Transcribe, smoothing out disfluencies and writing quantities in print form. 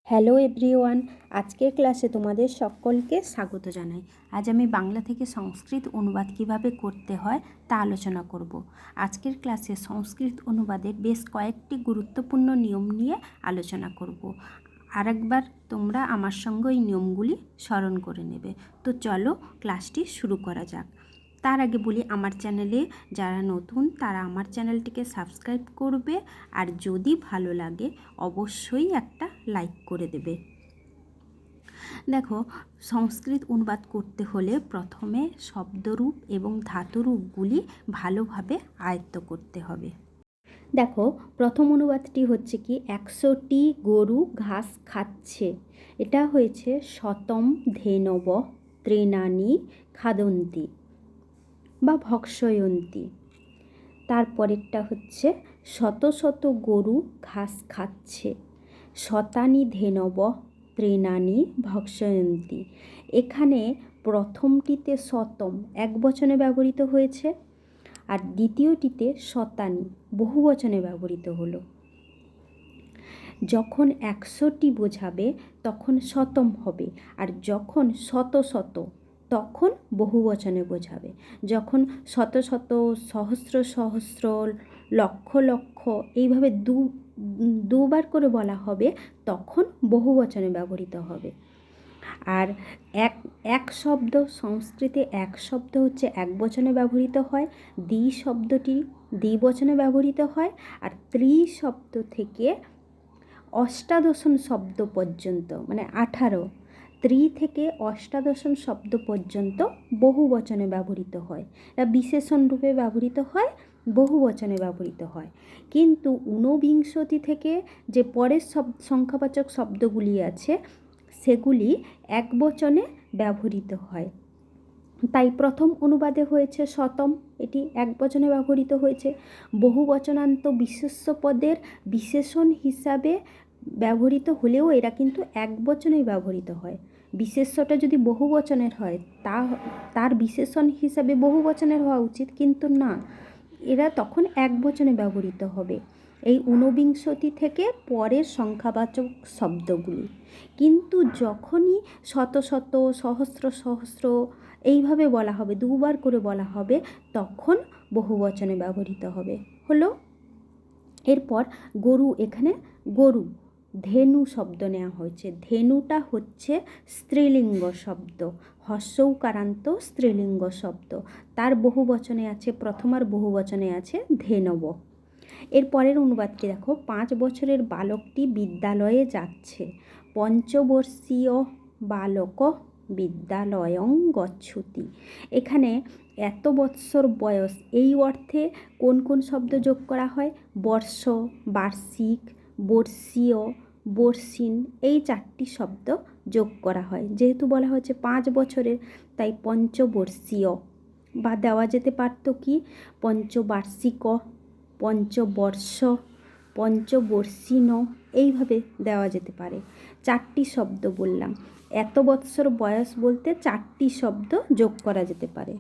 Hello everyone, আজকের ক্লাসে তোমাদের সকলকে স্বাগত জানাই। আজ আমি বাংলা থেকে সংস্কৃত অনুবাদ কিভাবে করতে হয় তা আলোচনা করব। আজকের ক্লাসে সংস্কৃত অনুবাদের বেশ কয়েকটি গুরুত্বপূর্ণ নিয়ম নিয়ে আলোচনা করব। আরেকবার তোমরা আমার সঙ্গে এই নিয়মগুলি স্মরণ করে নেবে। তো চলো ক্লাসটি শুরু করা যাক। তার আগে বলি, আমার চ্যানেলে যারা নতুন তারা আমার চ্যানেলটিকে সাবস্ক্রাইব করবে, আর যদি ভালো লাগে অবশ্যই একটা লাইক করে দেবে। দেখো, সংস্কৃত অনুবাদ করতে হলে প্রথমে শব্দরূপ এবং ধাতুরূপগুলি ভালোভাবে আয়ত্ত করতে হবে। দেখো, প্রথম অনুবাদটি হচ্ছে কি 100টি গরু ঘাস খাচ্ছে। এটা হয়েছে শতম ধেনব তৃণানি খাদন্তি বা ভক্ষয়ন্তী। তারপরেরটা হচ্ছে শত শত গরু ঘাস খাচ্ছে, শতানি ধেনব তৃণানি ভক্ষয়ন্তী। এখানে প্রথমটিতে শতম একবচনে ব্যবহৃত হয়েছে, আর দ্বিতীয়টিতে শতানি বহুবচনে ব্যবহৃত হলো। যখন 100টি বোঝাবে তখন শতম হবে, আর যখন শত শত তখন বহুবচনে বোঝাবে। যখন শত শত, সহস্র সহস্র, লক্ষ লক্ষ এইভাবে দুবার করে বলা হবে তখন বহুবচনে ব্যবহৃত হবে। আর এক শব্দ, সংস্কৃতে এক শব্দ হচ্ছে একবচনে ব্যবহৃত হয়, দ্বি শব্দটি দ্বিবচনে ব্যবহৃত হয়, আর ত্রি শব্দ থেকে অষ্টাদশন শব্দ পর্যন্ত, মানে 18 ত্রি থেকে অষ্টাদশন শব্দ পর্যন্ত বহুবচনে ব্যবহৃত হয়। এটা বিশেষণ রূপে ব্যবহৃত হয়, বহুবচনে ব্যবহৃত হয়। কিন্তু ঊনবিংশতি থেকে যে পরের সংখ্যাবাচক শব্দগুলি আছে সেগুলি একবচনে ব্যবহৃত হয়। তাই প্রথম অনুবাদে হয়েছে শতম, এটি একবচনে ব্যবহৃত হয়েছে। বহুবচনান্ত বিশেষ্য পদের বিশেষণ হিসাবে ব্যবহৃত হলেও এরা কিন্তু একবচনেই ব্যবহৃত হয়। বিশেষ্যটা যদি বহুবচনের হয় তার বিশেষণ হিসাবে বহুবচনের হওয়া উচিত, কিন্তু না, এরা তখন একবচনে ব্যবহৃত হবে এই ঊনবিংশতি থেকে পরের সংখ্যাবাচক শব্দগুলি। কিন্তু যখনই শত শত, সহস্র সহস্র এইভাবে বলা হবে, দুবার করে বলা হবে, তখন বহুবচনে ব্যবহৃত হবে। হলো। এরপর গরু, এখানে গরু ধেনু শব্দ নেওয়া হয়েছে। ধেনুটা হচ্ছে স্ত্রীলিঙ্গ শব্দ, হস্যৌকারান্ত স্ত্রীলিঙ্গ শব্দ। তার বহুবচনে আছে, প্রথমার বহুবচনে আছে ধেনব। এর পরের অনুবাদটি দেখো, 5 বছরের বালকটি বিদ্যালয়ে যাচ্ছে। পঞ্চবর্ষীয় বালক বিদ্যালয়ং গচ্ছতি। এখানে এত বৎসর বয়স এই অর্থে কোন কোন শব্দ যোগ করা হয়? বর্ষ, বার্ষিক, বর্ষীয়, বর্ষিন, এই 4টি শব্দ যোগ করা হয়। যেহেতু বলা হয়েছে 5 বছরের, তাই পঞ্চবর্ষীয়, বা দেওয়া যেতে পারত কি পঞ্চবার্ষিক, পঞ্চবর্ষ, পঞ্চবর্ষিণ, এইভাবে দেওয়া যেতে পারে। 4টি শব্দ বললাম, এত বৎসর বয়স বলতে 4টি শব্দ যোগ করা যেতে পারে।